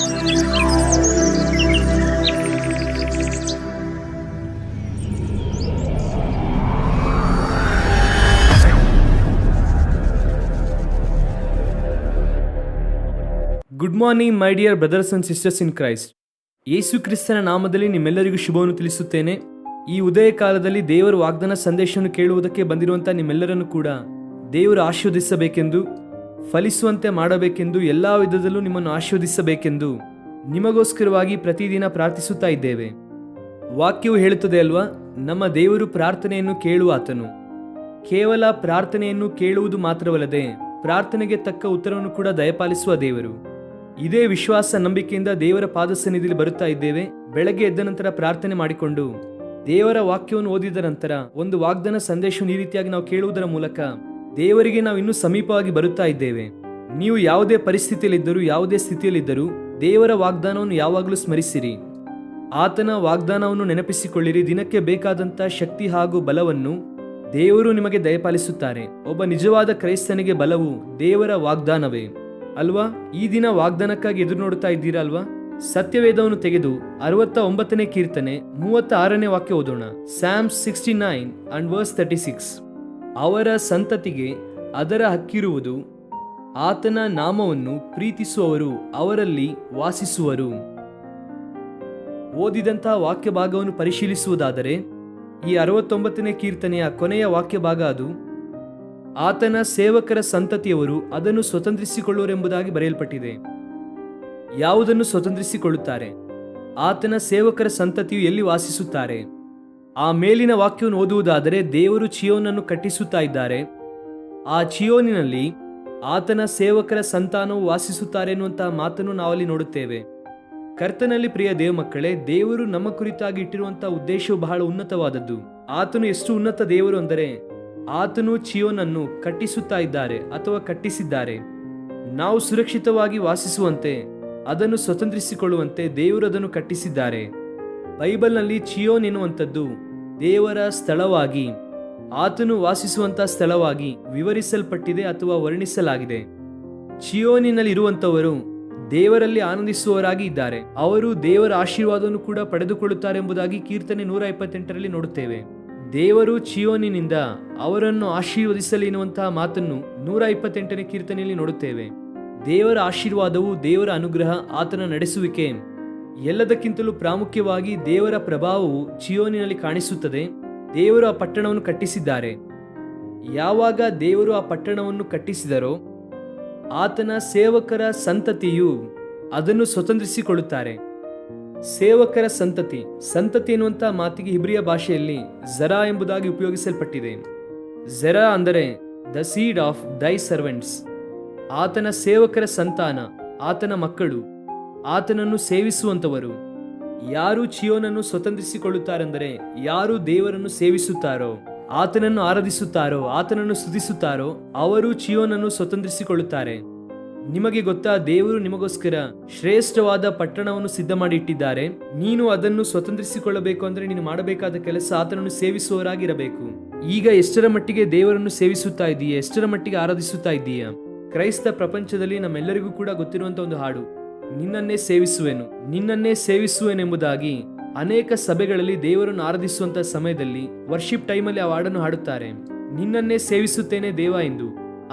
Good morning my dear brothers and sisters in Christ. Yesu ಕ್ರಿಸ್ತನ ನಾಮದಲ್ಲಿ ನಿಮ್ಮೆಲ್ಲರಿಗೂ ಶುಭವನ್ನು ತಿಳಿಸುತ್ತೇನೆ. ಈ ಉದಯ ಕಾಲದಲ್ಲಿ ದೇವರ ವಾಗ್ದಾನ ಸಂದೇಶವನ್ನು ಕೇಳುವುದಕ್ಕೆ ಬಂದಿರುವಂಥ ನಿಮ್ಮೆಲ್ಲರನ್ನು ಕೂಡ ದೇವರು ಆಶೀರ್ವದಿಸಬೇಕೆಂದು, ಫಲಿಸುವಂತೆ ಮಾಡಬೇಕೆಂದು, ಎಲ್ಲ ವಿಧದಲ್ಲೂ ನಿಮ್ಮನ್ನು ಆಶೀರ್ವದಿಸಬೇಕೆಂದು ನಿಮಗೋಸ್ಕರವಾಗಿ ಪ್ರತಿದಿನ ಪ್ರಾರ್ಥಿಸುತ್ತಾ ಇದ್ದೇವೆ. ವಾಕ್ಯವು ಹೇಳುತ್ತದೆ ಅಲ್ವಾ, ನಮ್ಮ ದೇವರು ಪ್ರಾರ್ಥನೆಯನ್ನು ಕೇಳುವ ಆತನು. ಕೇವಲ ಪ್ರಾರ್ಥನೆಯನ್ನು ಕೇಳುವುದು ಮಾತ್ರವಲ್ಲದೆ ಪ್ರಾರ್ಥನೆಗೆ ತಕ್ಕ ಉತ್ತರವನ್ನು ಕೂಡ ದಯಪಾಲಿಸುವ ದೇವರು. ಇದೇ ವಿಶ್ವಾಸ ನಂಬಿಕೆಯಿಂದ ದೇವರ ಪಾದ ಸನ್ನಿಧಿಯಲ್ಲಿ ಬರುತ್ತಾ ಇದ್ದೇವೆ. ಬೆಳಗ್ಗೆ ಎದ್ದ ನಂತರ ಪ್ರಾರ್ಥನೆ ಮಾಡಿಕೊಂಡು ದೇವರ ವಾಕ್ಯವನ್ನು ಓದಿದ ನಂತರ ಒಂದು ವಾಗ್ದಾನ ಸಂದೇಶವನ್ನು ಈ ರೀತಿಯಾಗಿ ನಾವು ಕೇಳುವುದರ ಮೂಲಕ ದೇವರಿಗೆ ನಾವು ಇನ್ನೂ ಸಮೀಪವಾಗಿ ಬರುತ್ತಾ ಇದ್ದೇವೆ. ನೀವು ಯಾವುದೇ ಪರಿಸ್ಥಿತಿಯಲ್ಲಿದ್ದರೂ, ಯಾವುದೇ ಸ್ಥಿತಿಯಲ್ಲಿದ್ದರೂ ದೇವರ ವಾಗ್ದಾನವನ್ನು ಯಾವಾಗಲೂ ಸ್ಮರಿಸಿರಿ. ಆತನ ವಾಗ್ದಾನವನ್ನು ನೆನಪಿಸಿಕೊಳ್ಳಿರಿ. ದಿನಕ್ಕೆ ಬೇಕಾದಂಥ ಶಕ್ತಿ ಹಾಗೂ ಬಲವನ್ನು ದೇವರು ನಿಮಗೆ ದಯಪಾಲಿಸುತ್ತಾರೆ. ಒಬ್ಬ ನಿಜವಾದ ಕ್ರೈಸ್ತನಿಗೆ ಬಲವು ದೇವರ ವಾಗ್ದಾನವೇ ಅಲ್ವಾ? ಈ ದಿನ ವಾಗ್ದಾನಕ್ಕಾಗಿ ಎದುರು ನೋಡುತ್ತಾ ಇದ್ದೀರಾ ಅಲ್ವಾ? ಸತ್ಯವೇದವನ್ನು ತೆಗೆದು 69ನೇ ಕೀರ್ತನೆ 36ನೇ ವಾಕ್ಯ ಓದೋಣ. Psalms 69 and verse 36. ಅವರ ಸಂತತಿಗೆ ಅದರ ಹಕ್ಕಿರುವುದು, ಆತನ ನಾಮವನ್ನು ಪ್ರೀತಿಸುವವರು ಅವರಲ್ಲಿ ವಾಸಿಸುವರು. ಓದಿದಂತಹ ವಾಕ್ಯ ಭಾಗವನ್ನು ಪರಿಶೀಲಿಸುವುದಾದರೆ ಈ 69ನೇ ಕೀರ್ತನೆಯ ಕೊನೆಯ ವಾಕ್ಯ ಭಾಗ ಅದು, ಆತನ ಸೇವಕರ ಸಂತತಿಯವರು ಅದನ್ನು ಸ್ವತಂತ್ರಿಸಿಕೊಳ್ಳುವರೆಂಬುದಾಗಿ ಬರೆಯಲ್ಪಟ್ಟಿದೆ. ಯಾವುದನ್ನು ಸ್ವತಂತ್ರಿಸಿಕೊಳ್ಳುತ್ತಾರೆ? ಆತನ ಸೇವಕರ ಸಂತತಿಯು ಎಲ್ಲಿ ವಾಸಿಸುತ್ತಾರೆ? ಆ ಮೇಲಿನ ವಾಕ್ಯವನ್ನು ಓದುವುದಾದರೆ ದೇವರು ಚಿಯೋನನ್ನು ಕಟ್ಟಿಸುತ್ತಾ ಇದ್ದಾರೆ. ಆ ಚಿಯೋನಿನಲ್ಲಿ ಆತನ ಸೇವಕರ ಸಂತಾನವು ವಾಸಿಸುತ್ತಾರೆ ಎನ್ನುವಂತಹ ಮಾತನ್ನು ನಾವಲ್ಲಿ ನೋಡುತ್ತೇವೆ. ಕರ್ತನಲ್ಲಿ ಪ್ರಿಯ ದೇವ ಮಕ್ಕಳೇ, ದೇವರು ನಮ್ಮ ಕುರಿತಾಗಿ ಇಟ್ಟಿರುವಂತಹ ಉದ್ದೇಶವು ಬಹಳ ಉನ್ನತವಾದದ್ದು. ಆತನು ಎಷ್ಟು ಉನ್ನತ ದೇವರು ಅಂದರೆ ಆತನು ಚಿಯೋನನ್ನು ಕಟ್ಟಿಸುತ್ತಾ ಇದ್ದಾರೆ ಅಥವಾ ಕಟ್ಟಿಸಿದ್ದಾರೆ. ನಾವು ಸುರಕ್ಷಿತವಾಗಿ ವಾಸಿಸುವಂತೆ, ಅದನ್ನು ಸ್ವತಂತ್ರಿಸಿಕೊಳ್ಳುವಂತೆ ದೇವರು ಅದನ್ನು ಕಟ್ಟಿಸಿದ್ದಾರೆ. ಬೈಬಲ್ನಲ್ಲಿ ಚಿಯೋನ್ ಎನ್ನುವಂಥದ್ದು ದೇವರ ಸ್ಥಳವಾಗಿ, ಆತನು ವಾಸಿಸುವಂತಹ ಸ್ಥಳವಾಗಿ ವಿವರಿಸಲ್ಪಟ್ಟಿದೆ ಅಥವಾ ವರ್ಣಿಸಲಾಗಿದೆ. ಚಿಯೋನಿನಲ್ಲಿ ಇರುವಂಥವರು ದೇವರಲ್ಲಿ ಆನಂದಿಸುವವರಾಗಿ ಇದ್ದಾರೆ. ಅವರು ದೇವರ ಆಶೀರ್ವಾದವನ್ನು ಕೂಡ ಪಡೆದುಕೊಳ್ಳುತ್ತಾರೆ ಎಂಬುದಾಗಿ ಕೀರ್ತನೆ 128ರಲ್ಲಿ ನೋಡುತ್ತೇವೆ. ದೇವರು ಚಿಯೋನಿನಿಂದ ಅವರನ್ನು ಆಶೀರ್ವದಿಸಲಿ ಎನ್ನುವಂತಹ ಮಾತನ್ನು 128ನೇ ಕೀರ್ತನೆಯಲ್ಲಿ ನೋಡುತ್ತೇವೆ. ದೇವರ ಆಶೀರ್ವಾದವು, ದೇವರ ಅನುಗ್ರಹ, ಆತನ ನಡೆಸುವಿಕೆ, ಎಲ್ಲದಕ್ಕಿಂತಲೂ ಪ್ರಾಮುಖ್ಯವಾಗಿ ದೇವರ ಪ್ರಭಾವವು ಚಿಯೋನಿನಲ್ಲಿ ಕಾಣಿಸುತ್ತದೆ. ದೇವರು ಆ ಪಟ್ಟಣವನ್ನು ಕಟ್ಟಿಸಿದ್ದಾರೆ. ಯಾವಾಗ ದೇವರು ಆ ಪಟ್ಟಣವನ್ನು ಕಟ್ಟಿಸಿದರೋ ಆತನ ಸೇವಕರ ಸಂತತಿಯು ಅದನ್ನು ಸ್ವತಂತ್ರಿಸಿಕೊಳ್ಳುತ್ತಾರೆ. ಸೇವಕರ ಸಂತತಿ, ಸಂತತಿ ಎನ್ನುವಂತಹ ಮಾತಿಗೆ ಹಿಬ್ರಿಯ ಭಾಷೆಯಲ್ಲಿ ಜರಾ ಎಂಬುದಾಗಿ ಉಪಯೋಗಿಸಲ್ಪಟ್ಟಿದೆ. ಜರಾ ಅಂದರೆ ದ ಸೀಡ್ ಆಫ್ ದೈ ಸರ್ವೆಂಟ್ಸ್. ಆತನ ಸೇವಕರ ಸಂತಾನ, ಆತನ ಮಕ್ಕಳು, ಆತನನ್ನು ಸೇವಿಸುವಂತವರು. ಯಾರು ಚಿಯೋನನ್ನು ಸ್ವತಂತ್ರಿಸಿಕೊಳ್ಳುತ್ತಾರೆಂದರೆ ಯಾರು ದೇವರನ್ನು ಸೇವಿಸುತ್ತಾರೋ, ಆತನನ್ನು ಆರಾಧಿಸುತ್ತಾರೋ, ಆತನನ್ನು ಸ್ತುತಿಸುತ್ತಾರೋ ಅವರು ಚಿಯೋನನ್ನು ಸ್ವತಂತ್ರಿಸಿಕೊಳ್ಳುತ್ತಾರೆ. ನಿಮಗೆ ಗೊತ್ತಾ, ದೇವರು ನಿಮಗೋಸ್ಕರ ಶ್ರೇಷ್ಠವಾದ ಪಟ್ಟಣವನ್ನು ಸಿದ್ಧ ಮಾಡಿ ಇಟ್ಟಿದ್ದಾರೆ. ನೀನು ಅದನ್ನು ಸ್ವತಂತ್ರಿಸಿಕೊಳ್ಳಬೇಕು ಅಂದರೆ ನೀನು ಮಾಡಬೇಕಾದ ಕೆಲಸ ಆತನನ್ನು ಸೇವಿಸುವವರಾಗಿರಬೇಕು. ಈಗ ಎಷ್ಟರ ಮಟ್ಟಿಗೆ ದೇವರನ್ನು ಸೇವಿಸುತ್ತಾ ಇದ್ದೀಯಾ? ಎಷ್ಟರ ಮಟ್ಟಿಗೆ ಆರಾಧಿಸುತ್ತಾ ಇದ್ದೀಯಾ? ಕ್ರೈಸ್ತ ಪ್ರಪಂಚದಲ್ಲಿ ನಮ್ಮೆಲ್ಲರಿಗೂ ಕೂಡ ಗೊತ್ತಿರುವಂತ ಒಂದು ಹಾಡು, ನಿನ್ನನ್ನೇ ಸೇವಿಸುವೆನು, ನಿನ್ನನ್ನೇ ಸೇವಿಸುವೆನೆಂಬುದಾಗಿ ಅನೇಕ ಸಭೆಗಳಲ್ಲಿ ದೇವರನ್ನು ಆರಾಧಿಸುವಂತಹ ಸಮಯದಲ್ಲಿ ವರ್ಷಿಪ್ ಟೈಮಲ್ಲಿ ಆ ಹಾಡನ್ನು ಹಾಡುತ್ತಾರೆ, ನಿನ್ನನ್ನೇ ಸೇವಿಸುತ್ತೇನೆ ದೇವ ಎಂದು.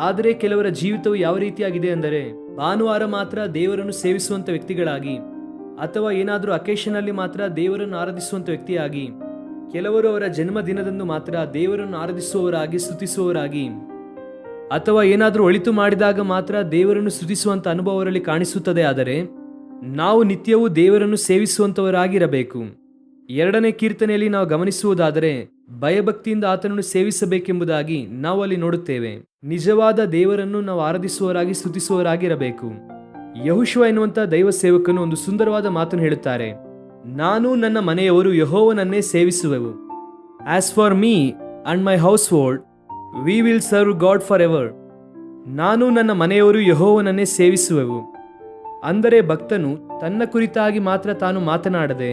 ಆದರೆ ಕೆಲವರ ಜೀವಿತವು ಯಾವ ರೀತಿಯಾಗಿದೆ ಅಂದರೆ ಭಾನುವಾರ ಮಾತ್ರ ದೇವರನ್ನು ಸೇವಿಸುವಂತ ವ್ಯಕ್ತಿಗಳಾಗಿ, ಅಥವಾ ಏನಾದರೂ ಅಕೇಶನಲ್ಲಿ ಮಾತ್ರ ದೇವರನ್ನು ಆರಾಧಿಸುವಂತ ವ್ಯಕ್ತಿಯಾಗಿ, ಕೆಲವರು ಅವರ ಜನ್ಮ ದಿನದಂದು ಮಾತ್ರ ದೇವರನ್ನು ಆರಾಧಿಸುವವರಾಗಿ, ಸ್ತುತಿಸುವವರಾಗಿ, ಅಥವಾ ಏನಾದರೂ ಒಳಿತು ಮಾಡಿದಾಗ ಮಾತ್ರ ದೇವರನ್ನು ಸ್ತುತಿಸುವಂತ ಅನುಭವ ಅವರಲ್ಲಿ ಕಾಣಿಸುತ್ತದೆ. ಆದರೆ ನಾವು ನಿತ್ಯವೂ ದೇವರನ್ನು ಸೇವಿಸುವಂತವರಾಗಿರಬೇಕು. 2ನೇ ಕೀರ್ತನೆಯಲ್ಲಿ ನಾವು ಗಮನಿಸುವುದಾದರೆ ಭಯಭಕ್ತಿಯಿಂದ ಆತನನ್ನು ಸೇವಿಸಬೇಕೆಂಬುದಾಗಿ ನಾವು ಅಲ್ಲಿ ನೋಡುತ್ತೇವೆ. ನಿಜವಾದ ದೇವರನ್ನು ನಾವು ಆರಾಧಿಸುವವರಾಗಿ, ಸ್ತುತಿಸುವವರಾಗಿರಬೇಕು. ಯೆಹೋಶುವ ಎನ್ನುವಂತಹ ದೈವ ಸೇವಕನು ಒಂದು ಸುಂದರವಾದ ಮಾತನ್ನು ಹೇಳುತ್ತಾರೆ, ನಾನು ನನ್ನ ಮನೆಯವರು ಯೆಹೋವನನ್ನೇ ಸೇವಿಸುವೆವು. As for me and my household we will serve God forever. ನಾನು ನನ್ನ ಮನೆಯವರು ಯೆಹೋವನನ್ನೇ ಸೇವಿಸುವೆವು. ಅಂದರೆ ಭಕ್ತನು ತನ್ನ ಕುರಿತಾಗಿ ಮಾತ್ರ ತಾನು ಮಾತನಾಡದೆ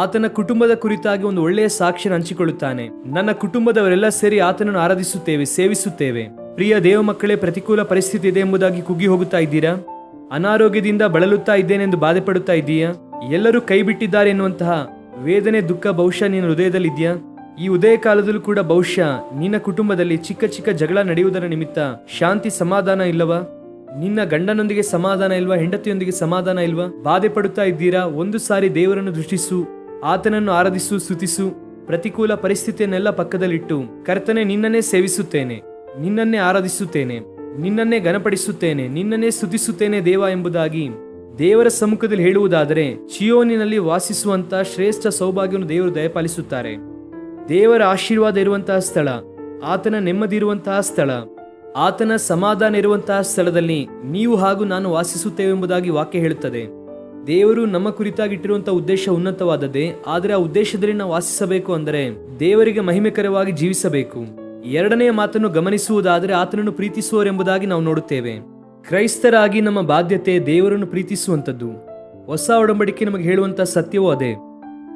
ಆತನ ಕುಟುಂಬದ ಕುರಿತಾಗಿ ಒಂದು ಒಳ್ಳೆಯ ಸಾಕ್ಷಿಯನ್ನು ಹಂಚಿಕೊಳ್ಳುತ್ತಾನೆ. ನನ್ನ ಕುಟುಂಬದವರೆಲ್ಲ ಸೇರಿ ಆತನನ್ನು ಆರಾಧಿಸುತ್ತೇವೆ, ಸೇವಿಸುತ್ತೇವೆ. ಪ್ರಿಯ ದೇವ ಮಕ್ಕಳೇ, ಪ್ರತಿಕೂಲ ಪರಿಸ್ಥಿತಿ ಇದೆ ಎಂಬುದಾಗಿ ಕುಗ್ಗಿ ಹೋಗುತ್ತಾ ಇದ್ದೀರಾ? ಅನಾರೋಗ್ಯದಿಂದ ಬಳಲುತ್ತಾ ಇದ್ದೇನೆಂದು ಬಾಧೆ ಪಡುತ್ತಾ ಇದ್ದೀಯಾ? ಎಲ್ಲರೂ ಕೈ ಬಿಟ್ಟಿದ್ದಾರೆ ಎನ್ನುವಂತಹ ವೇದನೆ, ದುಃಖ ಬಹುಶಃ ನಿನ್ನ ಹೃದಯದಲ್ಲಿದೆಯಾ? ಈ ಉದಯ ಕಾಲದಲ್ಲೂ ಕೂಡ ಬಹುಶಃ ನಿನ್ನ ಕುಟುಂಬದಲ್ಲಿ ಚಿಕ್ಕ ಚಿಕ್ಕ ಜಗಳ ನಡೆಯುವುದರ ನಿಮಿತ್ತ ಶಾಂತಿ ಸಮಾಧಾನ ಇಲ್ಲವಾ? ನಿನ್ನ ಗಂಡನೊಂದಿಗೆ ಸಮಾಧಾನ ಇಲ್ವಾ? ಹೆಂಡತಿಯೊಂದಿಗೆ ಸಮಾಧಾನ ಇಲ್ವಾ? ಬಾಧೆ ಪಡುತ್ತಾ ಇದ್ದೀರಾ? ಒಂದು ಸಾರಿ ದೇವರನ್ನು ದೃಷ್ಟಿಸು, ಆತನನ್ನು ಆರಾಧಿಸು, ಸ್ತುತಿಸು. ಪ್ರತಿಕೂಲ ಪರಿಸ್ಥಿತಿಯನ್ನೆಲ್ಲ ಪಕ್ಕದಲ್ಲಿಟ್ಟು, ಕರ್ತನೆ ನಿನ್ನನ್ನೇ ಸೇವಿಸುತ್ತೇನೆ, ನಿನ್ನನ್ನೇ ಆರಾಧಿಸುತ್ತೇನೆ, ನಿನ್ನನ್ನೇ ಘನಪಡಿಸುತ್ತೇನೆ, ನಿನ್ನನ್ನೇ ಸ್ತುತಿಸುತ್ತೇನೆ ದೇವ ಎಂಬುದಾಗಿ ದೇವರ ಸಮ್ಮುಖದಲ್ಲಿ ಹೇಳುವುದಾದರೆ ಚಿಯೋನಿನಲ್ಲಿ ವಾಸಿಸುವಂತ ಶ್ರೇಷ್ಠ ಸೌಭಾಗ್ಯವನ್ನು ದೇವರು ದಯಪಾಲಿಸುತ್ತಾರೆ. ದೇವರ ಆಶೀರ್ವಾದ ಇರುವಂತಹ ಸ್ಥಳ, ಆತನ ನೆಮ್ಮದಿ ಇರುವಂತಹ ಸ್ಥಳ, ಆತನ ಸಮಾಧಾನ ಇರುವಂತಹ ಸ್ಥಳದಲ್ಲಿ ನೀವು ಹಾಗೂ ನಾನು ವಾಸಿಸುತ್ತೇವೆ ಎಂಬುದಾಗಿ ವಾಕ್ಯ ಹೇಳುತ್ತದೆ. ದೇವರು ನಮ್ಮ ಕುರಿತಾಗಿಟ್ಟಿರುವಂತಹ ಉದ್ದೇಶ ಉನ್ನತವಾದದ್ದೇ. ಆದರೆ ಆ ಉದ್ದೇಶದಲ್ಲಿ ನಾವು ವಾಸಿಸಬೇಕು ಅಂದರೆ ದೇವರಿಗೆ ಮಹಿಮೆಕರವಾಗಿ ಜೀವಿಸಬೇಕು. ಎರಡನೆಯ ಮಾತನ್ನು ಗಮನಿಸುವುದಾದರೆ ಆತನನ್ನು ಪ್ರೀತಿಸುವರೆಂಬುದಾಗಿ ನಾವು ನೋಡುತ್ತೇವೆ. ಕ್ರೈಸ್ತರಾಗಿ ನಮ್ಮ ಬಾಧ್ಯತೆ ದೇವರನ್ನು ಪ್ರೀತಿಸುವಂಥದ್ದು. ಹೊಸ ಒಡಂಬಡಿಕೆ ನಮಗೆ ಹೇಳುವಂತಹ ಸತ್ಯವೂ ಅದೇ.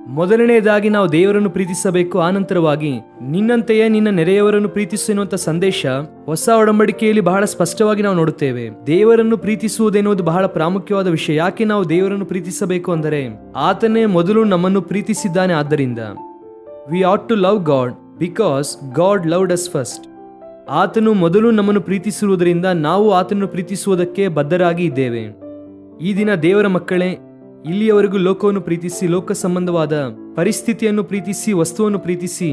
ಮೊದಲನೆಯದಾಗಿ ನಾವು ದೇವರನ್ನು ಪ್ರೀತಿಸಬೇಕು. ಆನಂತರವಾಗಿ ನಿನ್ನಂತೆಯೇ ನಿನ್ನ ನೆರೆಯವರನ್ನು ಪ್ರೀತಿಸು ಎನ್ನುವಂಥ ಸಂದೇಶ ಹೊಸ ಒಡಂಬಡಿಕೆಯಲ್ಲಿ ಬಹಳ ಸ್ಪಷ್ಟವಾಗಿ ನಾವು ನೋಡುತ್ತೇವೆ. ದೇವರನ್ನು ಪ್ರೀತಿಸುವುದೆನ್ನುವುದು ಬಹಳ ಪ್ರಾಮುಖ್ಯವಾದ ವಿಷಯ. ಯಾಕೆ ನಾವು ದೇವರನ್ನು ಪ್ರೀತಿಸಬೇಕು ಅಂದರೆ ಆತನೇ ಮೊದಲು ನಮ್ಮನ್ನು ಪ್ರೀತಿಸಿದ್ದಾನೆ. ಆದ್ದರಿಂದ we ought to love God because God loved us first. ಆತನು ಮೊದಲು ನಮ್ಮನ್ನು ಪ್ರೀತಿಸಿರುವುದರಿಂದ ನಾವು ಆತನನ್ನು ಪ್ರೀತಿಸುವುದಕ್ಕೆ ಬದ್ಧರಾಗಿ ಇದ್ದೇವೆ. ಈ ದಿನ ದೇವರ ಮಕ್ಕಳೇ, ಇಲ್ಲಿಯವರೆಗೂ ಲೋಕವನ್ನು ಪ್ರೀತಿಸಿ, ಲೋಕ ಸಂಬಂಧವಾದ ಪರಿಸ್ಥಿತಿಯನ್ನು ಪ್ರೀತಿಸಿ, ವಸ್ತುವನ್ನು ಪ್ರೀತಿಸಿ,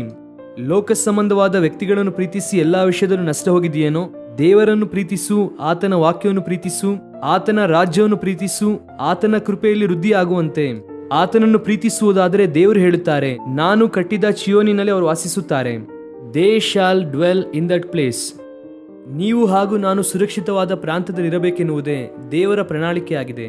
ಲೋಕ ಸಂಬಂಧವಾದ ವ್ಯಕ್ತಿಗಳನ್ನು ಪ್ರೀತಿಸಿ ಎಲ್ಲಾ ವಿಷಯದಲ್ಲೂ ನಷ್ಟ ಹೋಗಿದೆಯೇನೋ? ದೇವರನ್ನು ಪ್ರೀತಿಸು, ಆತನ ವಾಕ್ಯವನ್ನು ಪ್ರೀತಿಸು, ಆತನ ರಾಜ್ಯವನ್ನು ಪ್ರೀತಿಸು. ಆತನ ಕೃಪೆಯಲ್ಲಿ ವೃದ್ಧಿ ಆಗುವಂತೆ ಆತನನ್ನು ಪ್ರೀತಿಸುವುದಾದರೆ ದೇವರು ಹೇಳುತ್ತಾರೆ, ನಾನು ಕಟ್ಟಿದ ಚಿಯೋನಿನಲ್ಲಿ ಅವರು ವಾಸಿಸುತ್ತಾರೆ. They shall dwell in that place. ನೀವು ಹಾಗೂ ನಾನು ಸುರಕ್ಷಿತವಾದ ಪ್ರಾಂತದಲ್ಲಿ ಇರಬೇಕೆನ್ನುವುದೇ ದೇವರ ಪ್ರಣಾಳಿಕೆಯಾಗಿದೆ.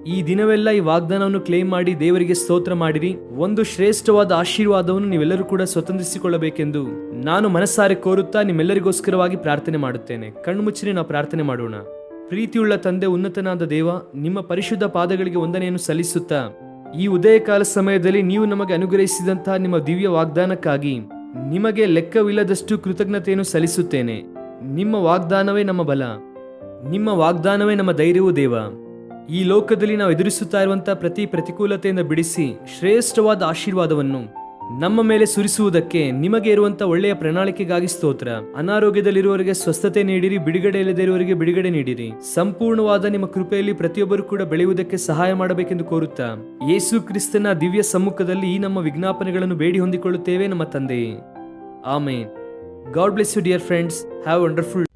ಈ ದಿನವೆಲ್ಲ ಈ ವಾಗ್ದಾನವನ್ನು ಕ್ಲೇಮ್ ಮಾಡಿ ದೇವರಿಗೆ ಸ್ತೋತ್ರ ಮಾಡಿರಿ. ಒಂದು ಶ್ರೇಷ್ಠವಾದ ಆಶೀರ್ವಾದವನ್ನು ನೀವೆಲ್ಲರೂ ಕೂಡ ಸ್ವತಂತ್ರಿಸಿಕೊಳ್ಳಬೇಕೆಂದು ನಾನು ಮನಸ್ಸಾರೆ ಕೋರುತ್ತಾ ನಿಮ್ಮೆಲ್ಲರಿಗೋಸ್ಕರವಾಗಿ ಪ್ರಾರ್ಥನೆ ಮಾಡುತ್ತೇನೆ. ಕಣ್ಮುಚ್ಚಿರಿ, ನಾವು ಪ್ರಾರ್ಥನೆ ಮಾಡೋಣ. ಪ್ರೀತಿಯುಳ್ಳ ತಂದೆ, ಉನ್ನತನಾದ ದೇವ, ನಿಮ್ಮ ಪರಿಶುದ್ಧ ಪಾದಗಳಿಗೆ ವಂದನೆಯನ್ನು ಸಲ್ಲಿಸುತ್ತಾ ಈ ಉದಯಕಾಲ ಸಮಯದಲ್ಲಿ ನೀವು ನಮಗೆ ಅನುಗ್ರಹಿಸಿದಂತಹ ನಿಮ್ಮ ದಿವ್ಯ ವಾಗ್ದಾನಕ್ಕಾಗಿ ನಿಮಗೆ ಲೆಕ್ಕವಿಲ್ಲದಷ್ಟು ಕೃತಜ್ಞತೆಯನ್ನು ಸಲ್ಲಿಸುತ್ತೇನೆ. ನಿಮ್ಮ ವಾಗ್ದಾನವೇ ನಮ್ಮ ಬಲ, ನಿಮ್ಮ ವಾಗ್ದಾನವೇ ನಮ್ಮ ಧೈರ್ಯವೂ ದೇವ. ಈ ಲೋಕದಲ್ಲಿ ನಾವು ಎದುರಿಸುತ್ತಾ ಇರುವಂತಹ ಪ್ರತಿ ಪ್ರತಿಕೂಲತೆಯಿಂದ ಬಿಡಿಸಿ ಶ್ರೇಷ್ಠವಾದ ಆಶೀರ್ವಾದವನ್ನು ನಮ್ಮ ಮೇಲೆ ಸುರಿಸುವುದಕ್ಕೆ ನಿಮಗೆ ಇರುವಂತಹ ಒಳ್ಳೆಯ ಪ್ರಣಾಳಿಕೆಗಾಗಿ ಸ್ತೋತ್ರ. ಅನಾರೋಗ್ಯದಲ್ಲಿರುವವರಿಗೆ ಸ್ವಸ್ಥತೆ ನೀಡಿರಿ, ಬಿಡುಗಡೆ ಇಲ್ಲದಿರುವವರಿಗೆ ಬಿಡುಗಡೆ ನೀಡಿರಿ. ಸಂಪೂರ್ಣವಾದ ನಿಮ್ಮ ಕೃಪೆಯಲ್ಲಿ ಪ್ರತಿಯೊಬ್ಬರು ಕೂಡ ಬೆಳೆಯುವುದಕ್ಕೆ ಸಹಾಯ ಮಾಡಬೇಕೆಂದು ಕೋರುತ್ತಾ ಯೇಸು ಕ್ರಿಸ್ತನ ದಿವ್ಯ ಸಮ್ಮುಖದಲ್ಲಿ ಈ ನಮ್ಮ ವಿಜ್ಞಾಪನೆಗಳನ್ನು ಬೇಡಿ ಹೊಂದಿಕೊಳ್ಳುತ್ತೇವೆ ನಮ್ಮ ತಂದೆಯೇ. Amen. God bless you dear friends. Have wonderful